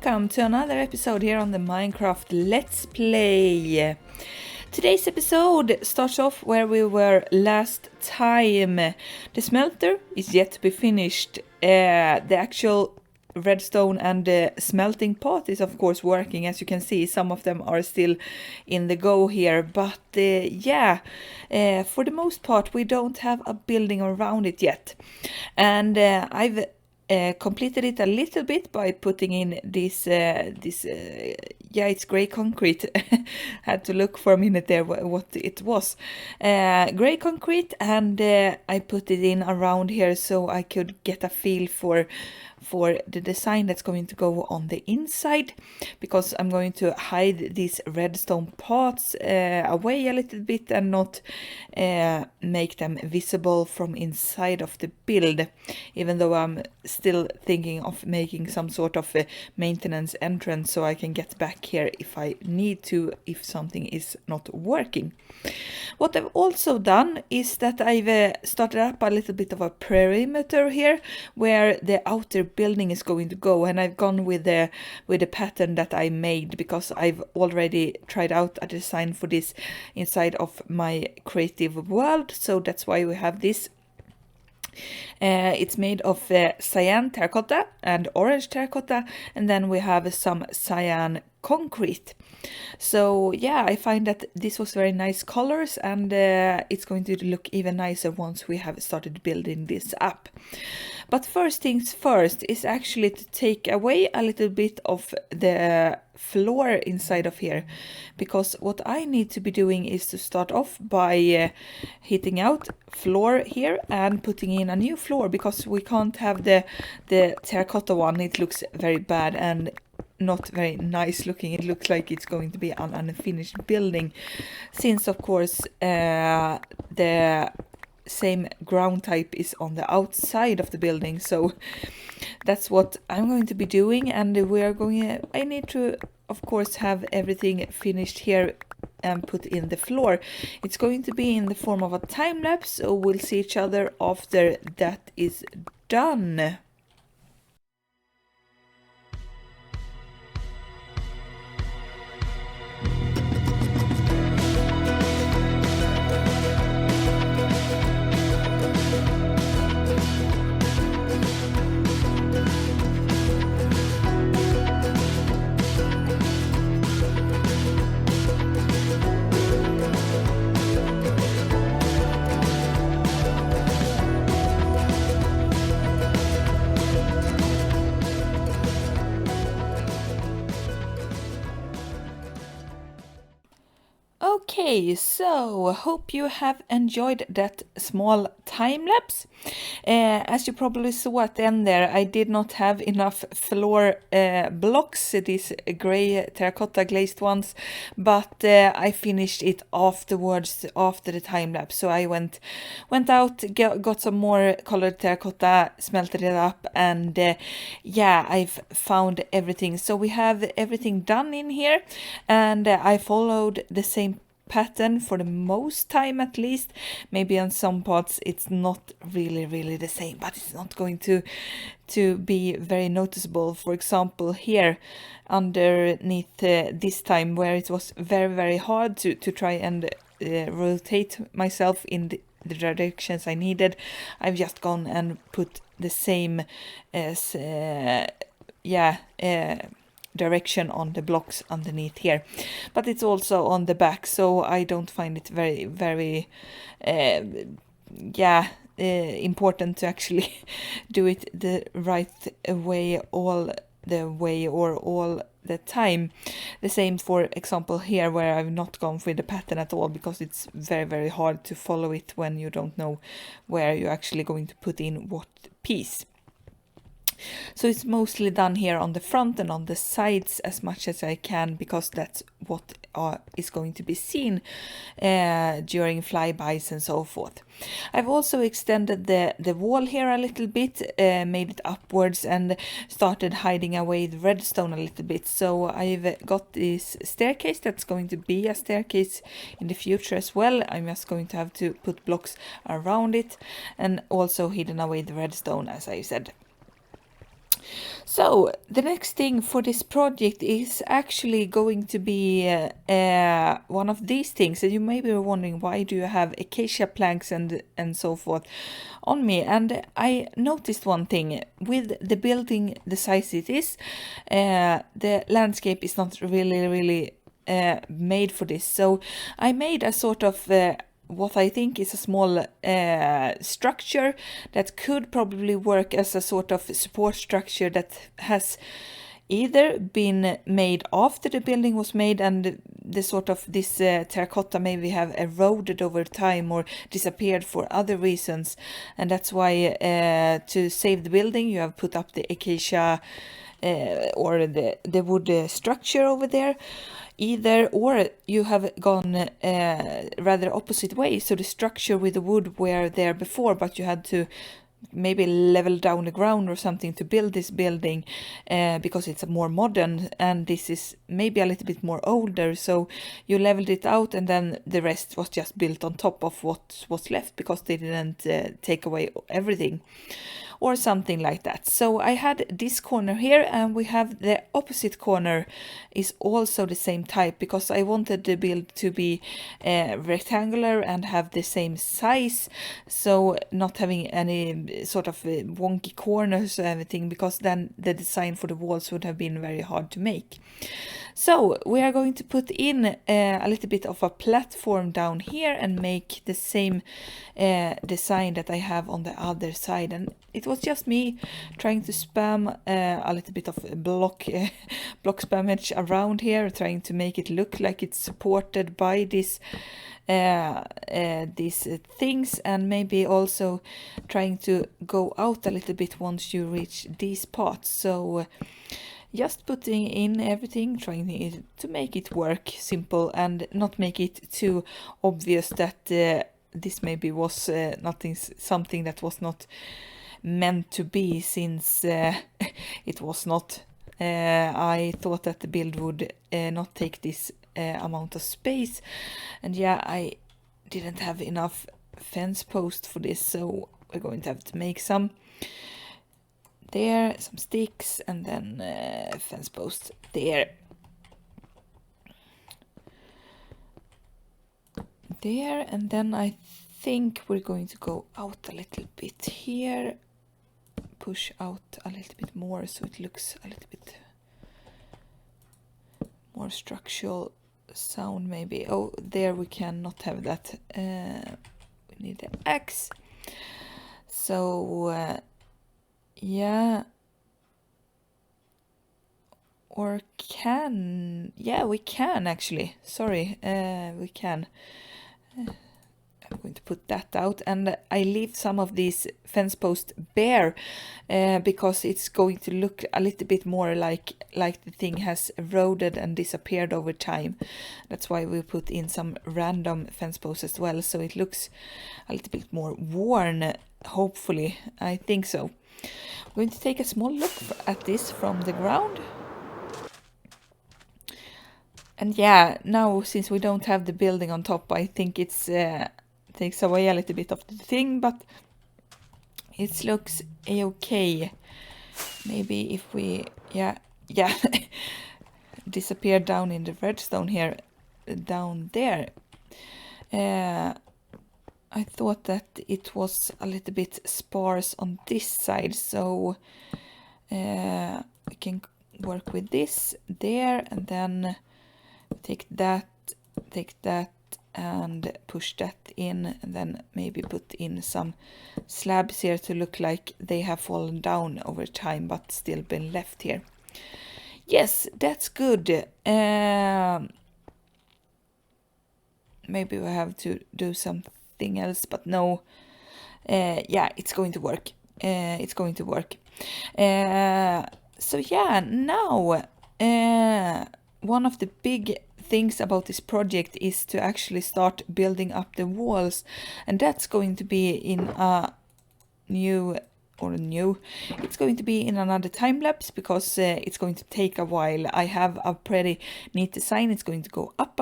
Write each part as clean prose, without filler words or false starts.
welcome to another episode here on the Minecraft Let's Play. Today's episode starts off where we were last time. The smelter is yet to be finished. The actual redstone and the smelting pot is of course working. As you can see, some of them are still in the go here, but for the most part we don't have a building around it yet. And I've completed it a little bit by putting in this it's gray concrete. Had to look for a minute there what it was. Gray concrete, and I put it in around here so I could get a feel for the design that's going to go on the inside, because I'm going to hide these redstone pots away a little bit and not make them visible from inside of the build, even though I'm still thinking of making some sort of a maintenance entrance so I can get back here if I need to, if something is not working. What I've also done is that I've started up a little bit of a perimeter here where the outer building is going to go, and I've gone with the pattern that I made because I've already tried out a design for this inside of my creative world, so that's why we have this. It's made of cyan terracotta and orange terracotta, and then we have some cyan concrete. So yeah, I find that this was very nice colors, and it's going to look even nicer once we have started building this up. But first things first is actually to take away a little bit of the floor inside of here, because what I need to be doing is to start off by hitting out floor here and putting in a new floor, because we can't have the terracotta one. It looks very bad and not very nice looking. It looks like it's going to be an unfinished building, since of course the same ground type is on the outside of the building. So that's what I'm going to be doing, and I need to of course have everything finished here and put in the floor. It's going to be in the form of a time lapse, so we'll see each other after that is done. Okay, so hope you have enjoyed that small time lapse. As you probably saw at the end there, I did not have enough floor blocks, these gray terracotta glazed ones, but I finished it afterwards, after the time lapse. So I went out, got some more colored terracotta, smelted it up, and I've found everything. So we have everything done in here, and I followed the same pattern for the most time, at least. Maybe on some parts it's not really the same, but it's not going to be very noticeable. For example, here underneath this time, where it was very hard to try and rotate myself in the directions I needed, I've just gone and put the same as direction on the blocks underneath here, but it's also on the back, so I don't find it very important to actually do it the right way all the way or all the time. The same, for example, here, where I've not gone with the pattern at all, because it's very hard to follow it when you don't know where you're actually going to put in what piece. So it's mostly done here on the front and on the sides as much as I can, because that's what is going to be seen during flybys and so forth. I've also extended the wall here a little bit, made it upwards, and started hiding away the redstone a little bit. So I've got this staircase that's going to be a staircase in the future as well. I'm just going to have to put blocks around it, and also hidden away the redstone, as I said. So the next thing for this project is actually going to be one of these things. And you may be wondering, why do you have acacia planks and so forth on me? And I noticed one thing with the building, the size it is, the landscape is not really made for this. So I made a sort of what I think is a small structure that could probably work as a sort of support structure that has either been made after the building was made and the sort of this terracotta maybe have eroded over time or disappeared for other reasons, and that's why to save the building you have put up the acacia or the wood structure over there. Either or you have gone rather opposite way, so the structure with the wood were there before, but you had to maybe level down the ground or something to build this building because it's more modern, and this is maybe a little bit more older, so you leveled it out and then the rest was just built on top of what was left because they didn't take away everything or something like that. So I had this corner here, and we have the opposite corner is also the same type because I wanted the build to be rectangular and have the same size, so not having any sort of wonky corners or everything, because then the design for the walls would have been very hard to make. So we are going to put in a little bit of a platform down here and make the same design that I have on the other side. And it was just me trying to spam a little bit of block spammage around here, trying to make it look like it's supported by this these things, and maybe also trying to go out a little bit once you reach these parts. So just putting in everything, trying to make it work simple and not make it too obvious that this maybe was something that was not meant to be, since it was not. I thought that the build would not take this amount of space, and yeah, I didn't have enough fence posts for this, so we're going to have to make some there, some sticks, and then fence posts there. There, and then I think we're going to go out a little bit here, push out a little bit more so it looks a little bit more structural sound maybe. Oh, there we cannot have that. We need the axe. So yeah, or we can actually, sorry, we can. I'm going to put that out, and I leave some of these fence posts bare because it's going to look a little bit more like the thing has eroded and disappeared over time. That's why we put in some random fence posts as well, so it looks a little bit more worn, hopefully. I think so. I'm going to take a small look at this from the ground. And yeah, now since we don't have the building on top, I think it's takes away a little bit of the thing, but it looks okay. Maybe if we, yeah, disappear down in the redstone here, down there. I thought that it was a little bit sparse on this side, so we can work with this there, and then take that and push that in, and then maybe put in some slabs here to look like they have fallen down over time but still been left here. Yes, that's good. Maybe we have to do something else, but no. Yeah, it's going to work. It's going to work. So yeah, now one of the big things about this project is to actually start building up the walls, and that's going to be in a new or new, it's going to be in another time lapse because it's going to take a while. I have a pretty neat design. It's going to go up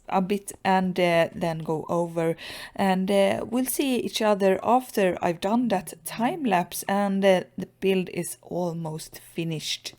a bit and then go over, and we'll see each other after I've done that time lapse and the build is almost finished.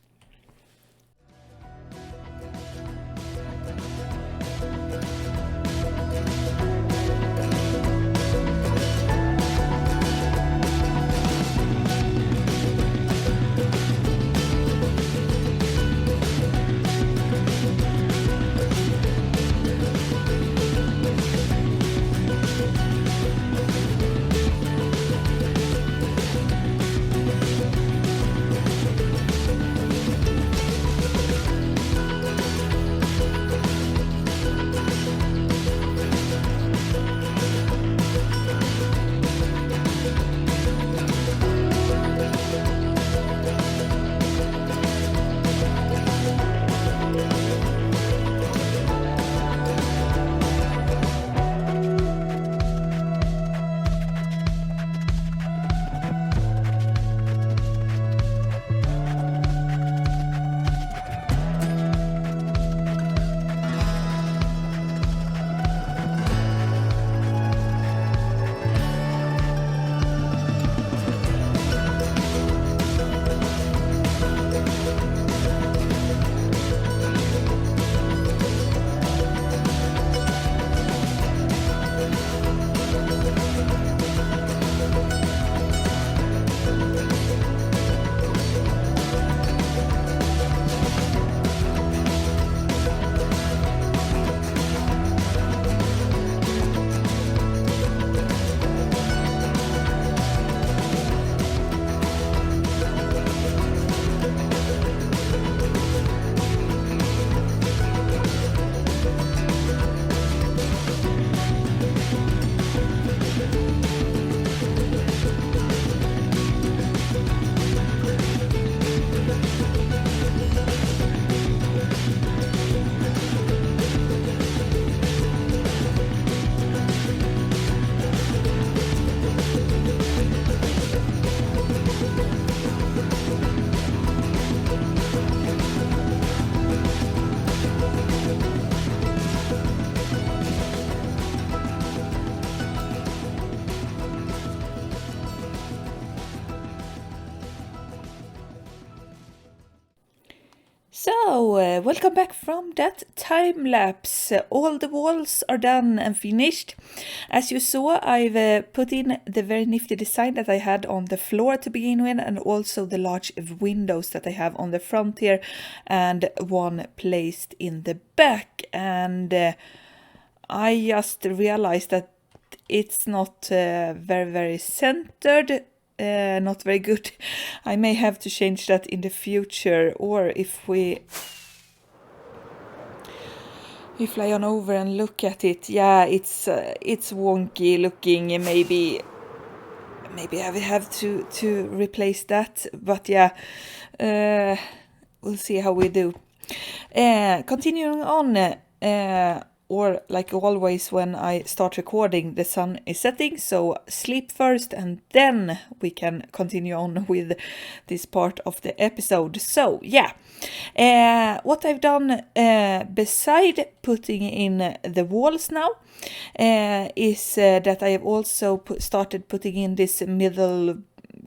So, welcome back from that time lapse. All the walls are done and finished. As you saw, I've put in the very nifty design that I had on the floor to begin with, and also the large windows that I have on the front here, and one placed in the back. And I just realized that it's not very centered. Not very good. I may have to change that in the future, or if we fly on over and look at it, yeah, it's wonky looking. Maybe I will have to replace that, but yeah, we'll see how we do. Continuing on. Or like always when I start recording, the sun is setting, so sleep first and then we can continue on with this part of the episode. So yeah, what I've done beside putting in the walls now is that I have also started putting in this middle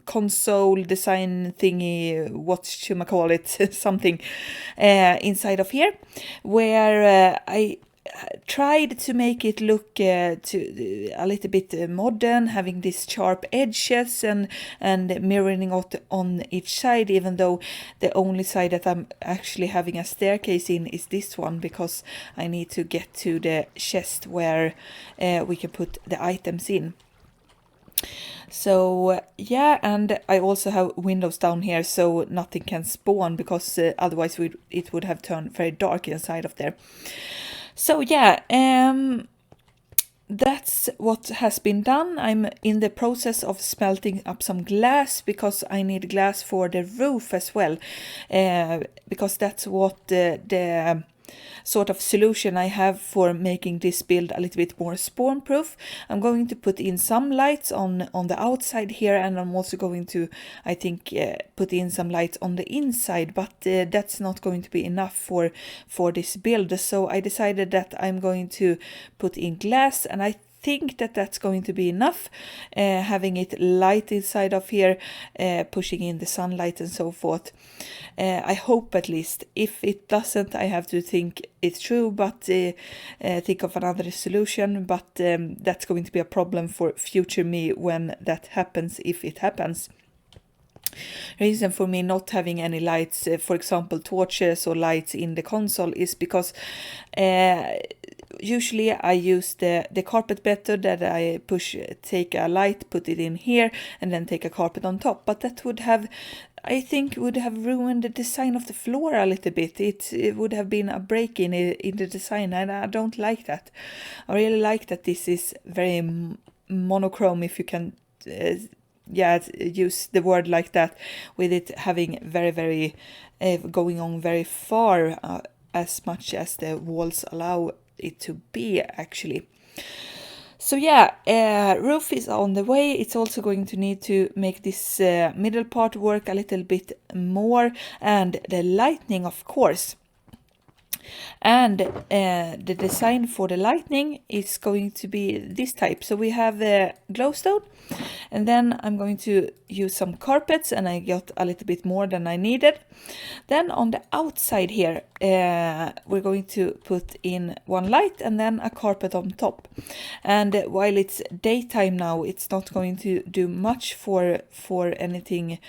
console design thingy, what should I call it, something inside of here, where I tried to make it look to a little bit modern, having these sharp edges and mirroring on each side, even though the only side that I'm actually having a staircase in is this one, because I need to get to the chest where we can put the items in. So yeah, and I also have windows down here so nothing can spawn, because otherwise it would have turned very dark inside of there. So yeah, that's what has been done. I'm in the process of smelting up some glass, because I need glass for the roof as well, because that's what the sort of solution I have for making this build a little bit more spawn proof. I'm going to put in some lights on the outside here, and I'm also going to, I think, put in some lights on the inside, but that's not going to be enough for this build. So I decided that I'm going to put in glass, and I think that that's going to be enough, having it light inside of here, pushing in the sunlight and so forth. I hope, at least. If it doesn't, I have to think it through, but think of another solution. But that's going to be a problem for future me when that happens, if it happens. Reason for me not having any lights, for example torches or lights in the console, is because usually I use the carpet method, that I take a light, put it in here, and then take a carpet on top. But that would have, I think, would have ruined the design of the floor a little bit. It would have been a break in the design, and I don't like that. I really like that this is very monochrome, if you can use the word like that, with it having very going on very far, as much as the walls allow it to be, actually. So yeah, roof is on the way. It's also going to need to make this middle part work a little bit more, and the lighting, of course. And the design for the lighting is going to be this type. So we have glowstone, and then I'm going to use some carpets, and I got a little bit more than I needed. Then on the outside here, we're going to put in one light and then a carpet on top. And while it's daytime now, it's not going to do much for anything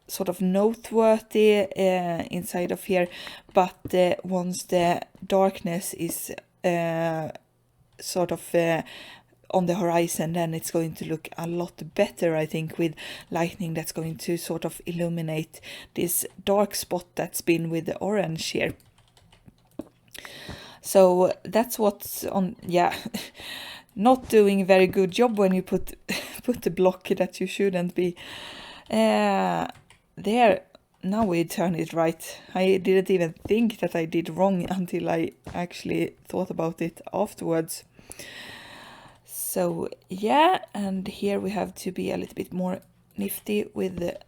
sort of noteworthy inside of here, but once the darkness is sort of on the horizon, then it's going to look a lot better, I think, with lightning that's going to sort of illuminate this dark spot that's been with the orange here. So that's what's on. Yeah, not doing a very good job when you put the block that you shouldn't be. There, now we turn it right. I didn't even think that I did wrong until I actually thought about it afterwards. So yeah, and here we have to be a little bit more nifty with the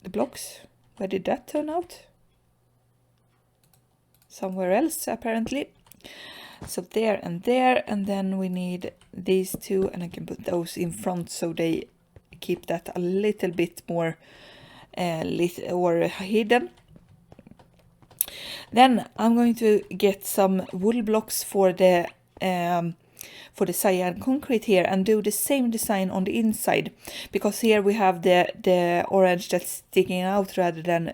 blocks. Where did that turn out? Somewhere else, apparently. So there, and then we need these two, and I can put those in front so they keep that a little bit more hidden. Then I'm going to get some wool blocks for the cyan concrete here, and do the same design on the inside, because here we have the orange that's sticking out rather than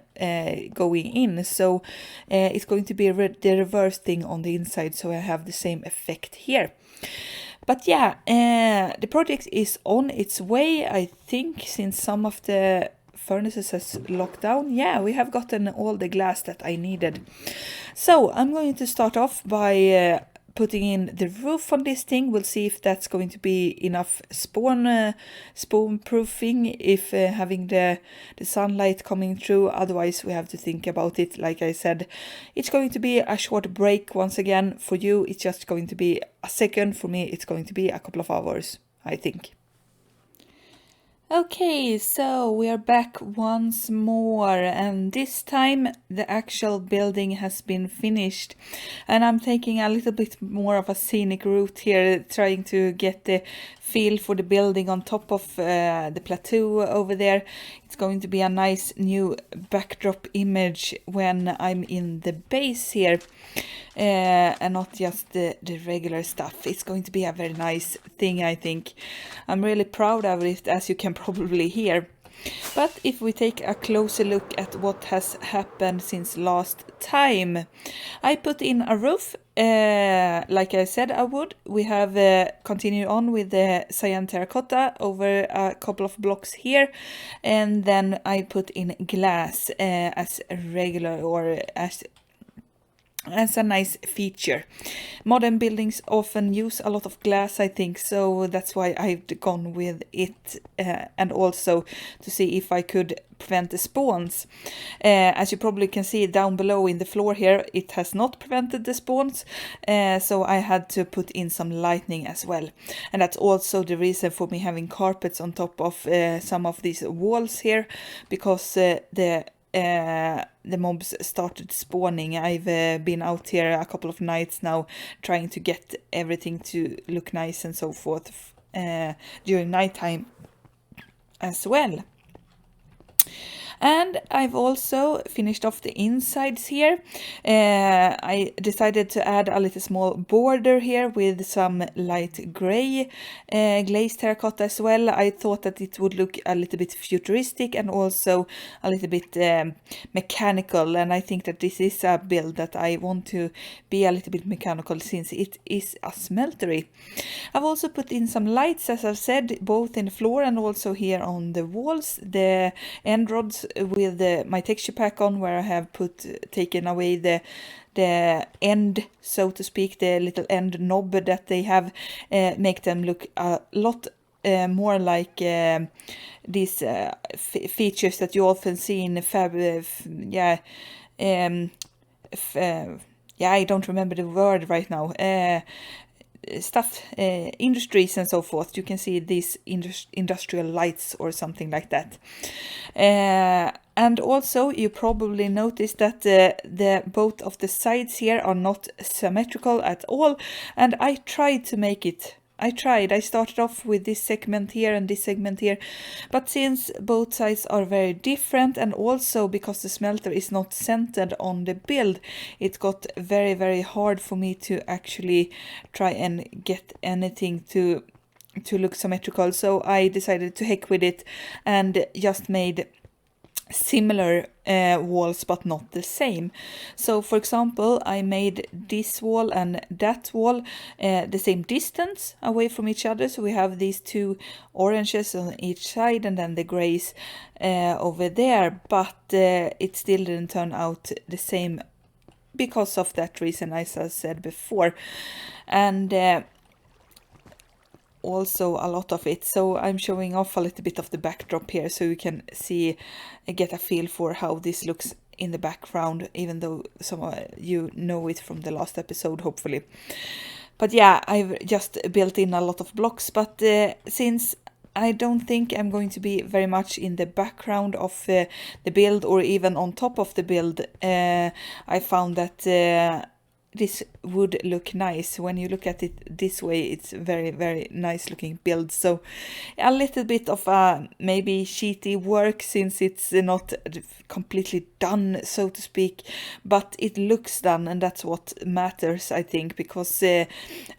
going in. So it's going to be the reverse thing on the inside, so I have the same effect here. But yeah, the project is on its way, I think, since some of the furnaces has locked down. Yeah, we have gotten all the glass that I needed. So I'm going to start off by putting in the roof on this thing. We'll see if that's going to be enough spawn proofing, if having the sunlight coming through. Otherwise we have to think about it. Like I said, it's going to be a short break. Once again, for you it's just going to be a second. For me it's going to be a couple of hours, I think. Okay, so we are back once more, and this time the actual building has been finished, and I'm taking a little bit more of a scenic route here, trying to get the feel for the building on top of the plateau over there. It's going to be a nice new backdrop image when I'm in the base here, and not just the regular stuff. It's going to be a very nice thing, I think. I'm really proud of it, as you can probably hear. But if we take a closer look at what has happened since last time, I put in a roof, like I said I would. We have continued on with the cyan terracotta over a couple of blocks here, and then I put in glass as regular, or as as a nice feature. Modern buildings often use a lot of glass, I think, so that's why I've gone with it, and also to see if I could prevent the spawns. As you probably can see down below in the floor here, it has not prevented the spawns, so I had to put in some lighting as well. And that's also the reason for me having carpets on top of some of these walls here, because the mobs started spawning. I've been out here a couple of nights now trying to get everything to look nice and so forth during nighttime as well. And I've also finished off the insides here. I decided to add a little small border here with some light gray glazed terracotta as well. I thought that it would look a little bit futuristic and also a little bit mechanical, and I think that this is a build that I want to be a little bit mechanical since it is a smeltery. I've also put in some lights, as I've said, both in the floor and also here on the walls. The end rods with my texture pack on, where I have taken away the end, so to speak, the little end knob that they have, make them look a lot more like these features that you often see in I don't remember the word right now. Industries and so forth. You can see these industrial lights or something like that. And also you probably noticed that the both of the sides here are not symmetrical at all, and I tried to make it. I started off with this segment here and this segment here, but since both sides are very different, and also because the smelter is not centered on the build, it got very, very hard for me to actually try and get anything to look symmetrical. So I decided to heck with it and just made similar walls but not the same. So for example, I made this wall and that wall the same distance away from each other, so we have these two oranges on each side and then the grays over there, but it still didn't turn out the same because of that reason, as I said before. And also a lot of it, so I'm showing off a little bit of the backdrop here so you can see, get a feel for how this looks in the background, even though some of you know it from the last episode, hopefully. But yeah, I've just built in a lot of blocks, but since I don't think I'm going to be very much in the background of the build or even on top of the build, I found that this would look nice. When you look at it this way, it's very, very nice looking build. So a little bit of a maybe sheety work since it's not completely done, so to speak, but it looks done, and that's what matters, I think, because a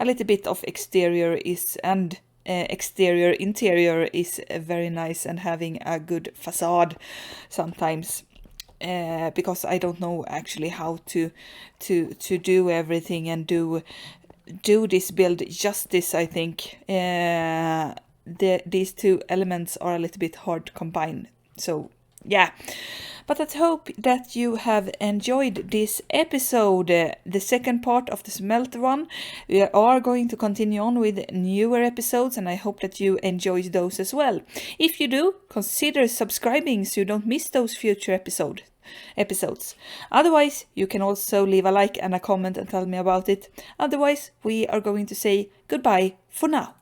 little bit of exterior is and interior is very nice, and having a good facade sometimes. Because I don't know actually how to do everything and do this build justice. I think these two elements are a little bit hard to combine. So yeah, but I hope that you have enjoyed this episode, the second part of the Smelter one. We are going to continue on with newer episodes, and I hope that you enjoyed those as well. If you do, consider subscribing so you don't miss those future episodes. Otherwise, you can also leave a like and a comment and tell me about it. Otherwise, we are going to say goodbye for now.